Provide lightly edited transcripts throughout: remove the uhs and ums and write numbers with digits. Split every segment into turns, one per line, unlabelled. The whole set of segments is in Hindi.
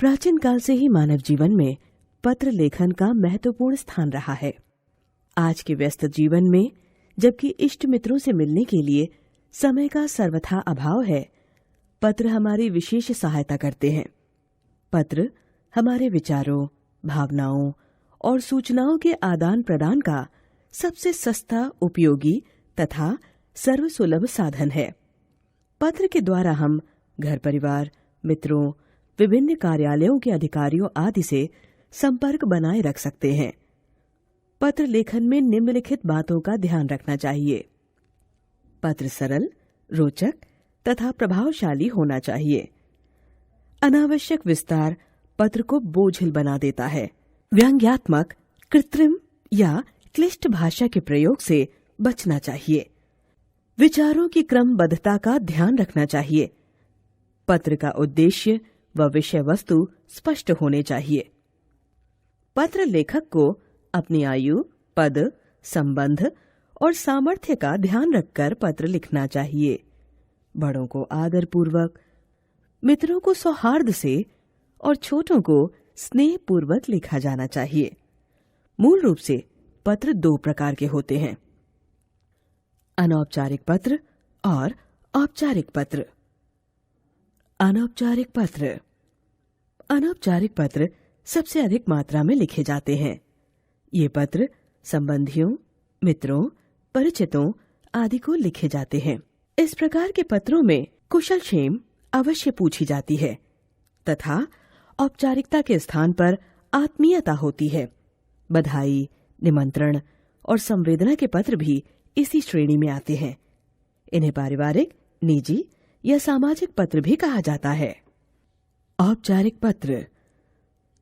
प्राचीन काल से ही मानव जीवन में पत्र लेखन का महत्वपूर्ण स्थान रहा है। आज के व्यस्त जीवन में जबकि इष्ट मित्रों से मिलने के लिए समय का सर्वथा अभाव है, पत्र हमारी विशेष सहायता करते हैं। पत्र हमारे विचारों, भावनाओं और सूचनाओं के आदान प्रदान का सबसे सस्ता, उपयोगी तथा सर्वसुलभ साधन है। पत्र के द्वारा हम घर परिवार, मित्रों, विभिन्न कार्यालयों के अधिकारियों आदि से संपर्क बनाए रख सकते हैं। पत्र लेखन में निम्नलिखित बातों का ध्यान रखना चाहिए। पत्र सरल, रोचक तथा प्रभावशाली होना चाहिए। अनावश्यक विस्तार पत्र को बोझिल बना देता है। व्यंग्यात्मक, कृत्रिम या क्लिष्ट भाषा के प्रयोग से बचना चाहिए। विचारों की क्रमबद्धता का ध्यान रखना चाहिए। पत्र का उद्देश्य व विषय वस्तु स्पष्ट होने चाहिए। पत्र लेखक को अपनी आयु, पद, संबंध और सामर्थ्य का ध्यान रखकर पत्र लिखना चाहिए। बड़ों को आदरपूर्वक, मित्रों को सौहार्द से और छोटों को स्नेहपूर्वक लिखा जाना चाहिए। मूल रूप से पत्र दो प्रकार के होते हैं: अनौपचारिक पत्र और औपचारिक पत्र। अनौपचारिक पत्र। अनौपचारिक पत्र सबसे अधिक मात्रा में लिखे जाते हैं। ये पत्र संबंधियों, मित्रों, परिचितों आदि को लिखे जाते हैं। इस प्रकार के पत्रों में कुशलक्षेम अवश्य पूछी जाती है तथा औपचारिकता के स्थान पर आत्मीयता होती है। बधाई, निमंत्रण और संवेदना के पत्र भी इसी श्रेणी में आते हैं। इन्हें पारिवारिक, निजी या सामाजिक पत्र भी कहा जाता है। औपचारिक पत्र।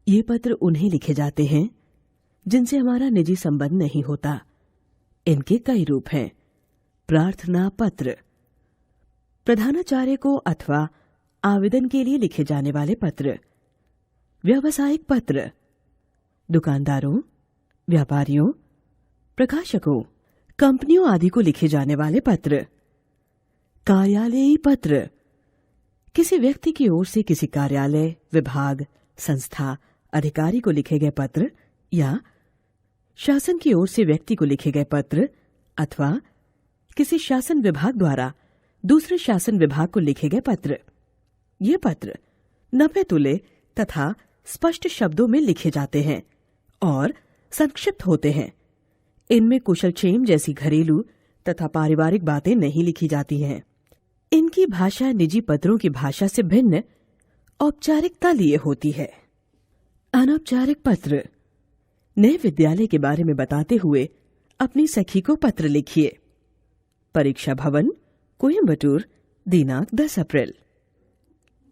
ये पत्र उन्हें लिखे जाते हैं जिनसे हमारा निजी संबंध नहीं होता। इनके कई रूप हैं। प्रार्थना पत्र, प्रधानाचार्य को अथवा आवेदन के लिए लिखे जाने वाले पत्र। व्यावसायिक पत्र, दुकानदारों, व्यापारियों, प्रकाशकों, कंपनियों आदि को लिखे जाने वाले पत्र। कार्यालयीय पत्र, किसी व्यक्ति की ओर से किसी कार्यालय, विभाग, संस्था, अधिकारी को लिखे गए पत्र या शासन की ओर से व्यक्ति को लिखे गए पत्र अथवा किसी शासन विभाग द्वारा दूसरे शासन विभाग को लिखे गए पत्र। ये पत्र नपे तुले तथा स्पष्ट शब्दों में लिखे जाते हैं और संक्षिप्त होते हैं। इनमें कुशलक्षेम जैसी घरेलू तथा पारिवारिक बातें नहीं लिखी जाती हैं। इनकी भाषा निजी पत्रों की भाषा से भिन्न औपचारिकता लिए होती है। अनौपचारिक पत्र। नए विद्यालय के बारे में बताते हुए अपनी सखी को पत्र लिखिए। परीक्षा भवन, कोयम्बटूर, दिनांक 10 अप्रैल।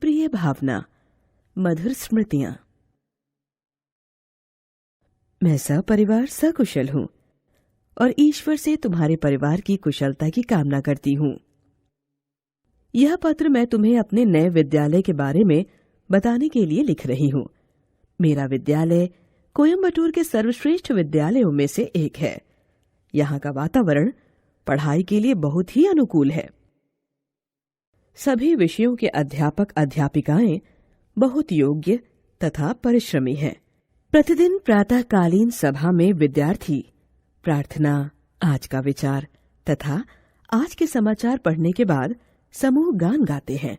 प्रिय भावना, मधुर स्मृतियां। मैं सपरिवार सकुशल हूं और ईश्वर से तुम्हारे परिवार की कुशलता की कामना करती हूं। यह पत्र मैं तुम्हें अपने नए विद्यालय के बारे में बताने के लिए लिख रही हूं। मेरा विद्यालय कोयम्बटूर के सर्वश्रेष्ठ विद्यालयों में से एक है। यहाँ का वातावरण पढ़ाई के लिए बहुत ही अनुकूल है। सभी विषयों के अध्यापक अध्यापिकाएं बहुत योग्य तथा परिश्रमी हैं। प्रतिदिन प्रातःकालीन सभा में विद्यार्थी प्रार्थना, आज का विचार तथा आज के समाचार पढ़ने के बाद समूह गान गाते हैं।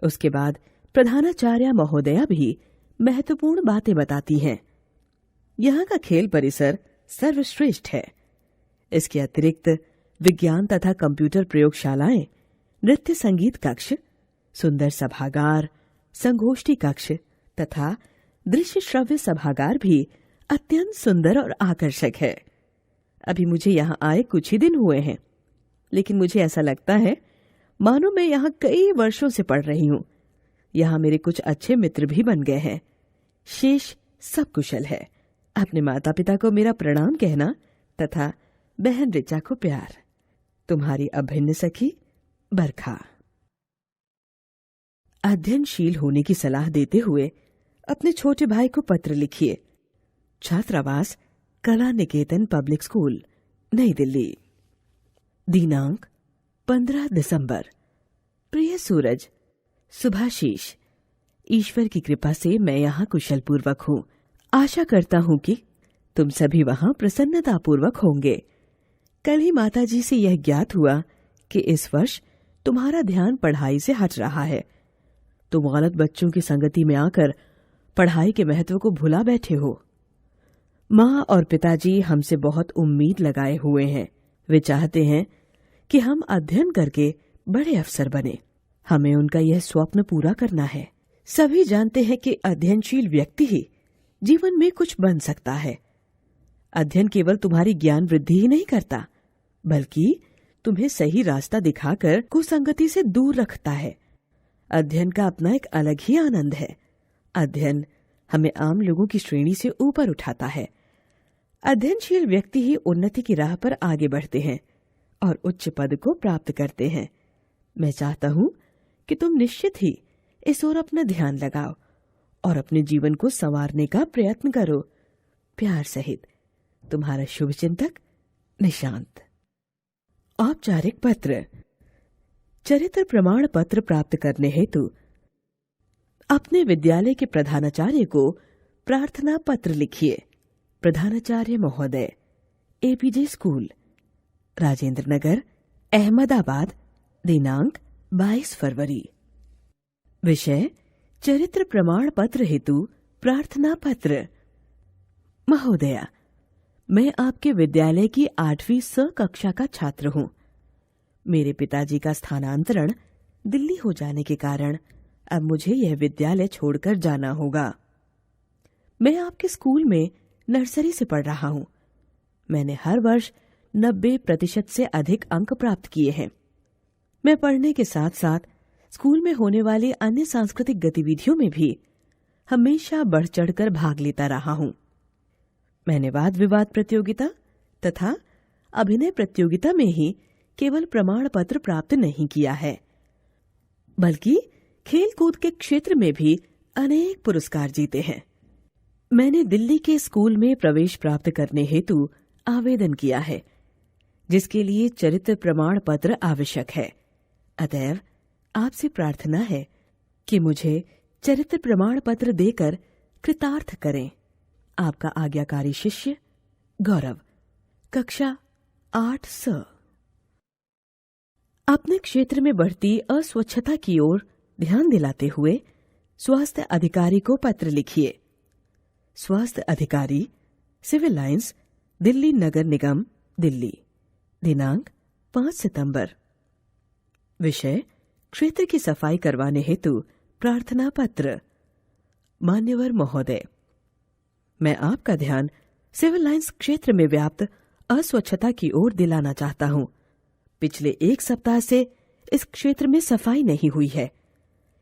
उसके बाद प्रधानाचार्य महोदया भी महत्वपूर्ण बातें बताती हैं। यहाँ का खेल परिसर सर्वश्रेष्ठ है। इसके अतिरिक्त विज्ञान तथा कंप्यूटर प्रयोगशालाएं, नृत्य संगीत कक्ष, सुंदर सभागार, संगोष्ठी कक्ष तथा दृश्य श्रव्य सभागार भी अत्यंत सुंदर और आकर्षक है। अभी मुझे यहाँ आए कुछ ही दिन हुए हैं, लेकिन मुझे ऐसा लगता है मानो मैं यहाँ कई वर्षों से पढ़ रही हूँ। यहाँ मेरे कुछ अच्छे मित्र भी बन गए हैं। शेष सब कुशल है। अपने माता पिता को मेरा प्रणाम कहना तथा बहन ऋचा को प्यार। तुम्हारी अभिन्न सखी बरखा। अध्ययनशील होने की सलाह देते हुए अपने छोटे भाई को पत्र लिखिए। छात्रावास, कला निकेतन पब्लिक स्कूल, नई दिल्ली। दिनांक 15 दिसंबर। प्रिय सूरज, सुभाशीष, ईश्वर की कृपा से मैं यहाँ कुशल पूर्वक हूँ। आशा करता हूँ कि तुम सभी वहाँ प्रसन्नता पूर्वक होंगे। कल ही माताजी से यह ज्ञात हुआ कि इस वर्ष तुम्हारा ध्यान पढ़ाई से हट रहा है। तुम गलत बच्चों की संगति में आकर पढ़ाई के महत्व को भुला बैठे हो। माँ और पिताजी हमसे बहुत उम्मीद लगाए हुए हैं। वे चाहते हैं कि हम अध्ययन करके बड़े अफसर बने। हमें उनका यह स्वप्न पूरा करना है। सभी जानते हैं कि अध्ययनशील व्यक्ति ही जीवन में कुछ बन सकता है। अध्ययन केवल तुम्हारी ज्ञान वृद्धि ही नहीं करता, बल्कि तुम्हें सही रास्ता दिखाकर कुसंगति से दूर रखता है। अध्ययन का अपना एक अलग ही आनंद है। अध्ययन हमें आम लोगों की श्रेणी से ऊपर उठाता है। अध्ययनशील व्यक्ति ही उन्नति की राह पर आगे बढ़ते हैं और उच्च पद को प्राप्त करते हैं। मैं चाहता हूँ कि तुम निश्चित ही इस ओर अपना ध्यान लगाओ और अपने जीवन को संवारने का प्रयत्न करो। प्यार सहित तुम्हारा शुभचिंतक निशांत। औपचारिक पत्र। चरित्र प्रमाण पत्र प्राप्त करने हेतु अपने विद्यालय के प्रधानाचार्य को प्रार्थना पत्र लिखिए। प्रधानाचार्य महोदय, एपीजे स्कूल, राजेंद्र नगर, अहमदाबाद, दिनांक 22 फरवरी। विषय चरित्र प्रमाण पत्र हेतु प्रार्थना पत्र। महोदया, मैं आपके विद्यालय की 8वीं स कक्षा का छात्र हूँ। मेरे पिताजी का स्थानांतरण दिल्ली हो जाने के कारण अब मुझे यह विद्यालय छोड़कर जाना होगा। मैं आपके स्कूल में नर्सरी से पढ़ रहा हूँ। मैंने हर वर्ष 90% से अधिक अंक प्राप्त किए हैं। मैं पढ़ने के साथ साथ स्कूल में होने वाली अन्य सांस्कृतिक गतिविधियों में भी हमेशा बढ़ चढ़कर भाग लेता रहा हूँ। मैंने वाद विवाद प्रतियोगिता तथा अभिनय प्रतियोगिता में ही केवल प्रमाण पत्र प्राप्त नहीं किया है, बल्कि खेल कूद के क्षेत्र में भी अनेक पुरस्कार जीते हैं। मैंने दिल्ली के स्कूल में प्रवेश प्राप्त करने हेतु आवेदन किया है, जिसके लिए चरित्र प्रमाण पत्र आवश्यक है। अतएव आपसे प्रार्थना है कि मुझे चरित्र प्रमाण पत्र देकर कृतार्थ करें। आपका आज्ञाकारी शिष्य गौरव, कक्षा 8 स। अपने क्षेत्र में बढ़ती अस्वच्छता की ओर ध्यान दिलाते हुए स्वास्थ्य अधिकारी को पत्र लिखिए। स्वास्थ्य अधिकारी, सिविल लाइंस, दिल्ली नगर निगम, दिल्ली, दिनांक 5 सितंबर। विषय क्षेत्र की सफाई करवाने हेतु प्रार्थना पत्र। मान्यवर महोदय, मैं आपका ध्यान सिविल लाइंस क्षेत्र में व्याप्त अस्वच्छता की ओर दिलाना चाहता हूँ। पिछले 1 सप्ताह से इस क्षेत्र में सफाई नहीं हुई है।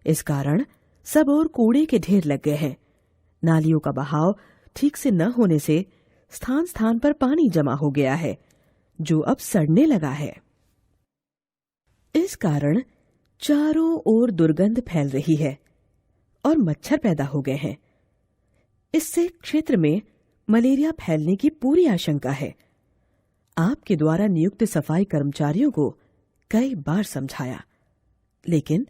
इस कारण सब ओर कूड़े के ढेर लग गए हैं। नालियों का बहाव ठीक से न होने से स्थान स्थान पर पानी जमा हो गया है, जो अब सड़ने लगा है। इस कारण चारों ओर दुर्गंध फैल रही है और मच्छर पैदा हो गए हैं। इससे क्षेत्र में मलेरिया फैलने की पूरी आशंका है। आपके द्वारा नियुक्त सफाई कर्मचारियों को कई बार समझाया, लेकिन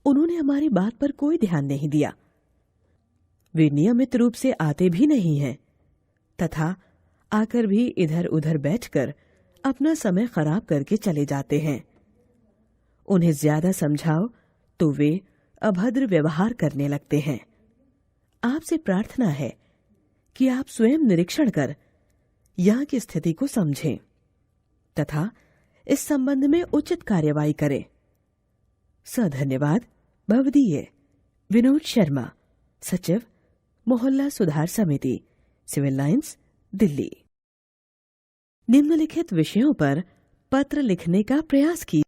उन्होंने हमारी बात पर कोई ध्यान नहीं दिया। वे नियमित रूप से आते भी नहीं हैं तथा आकर भी इधर उधर बैठकर अपना समय खराब करके चले जाते हैं। उन्हें ज्यादा समझाओ तो वे अभद्र व्यवहार करने लगते हैं। आपसे प्रार्थना है कि आप स्वयं निरीक्षण कर यहाँ की स्थिति को समझें तथा इस संबंध में उचित कार्यवाही करें। सधन्यवाद। भवदीय विनोद शर्मा, सचिव, मोहल्ला सुधार समिति, सिविल लाइंस, दिल्ली। निम्नलिखित विषयों पर पत्र लिखने का प्रयास कीजिए।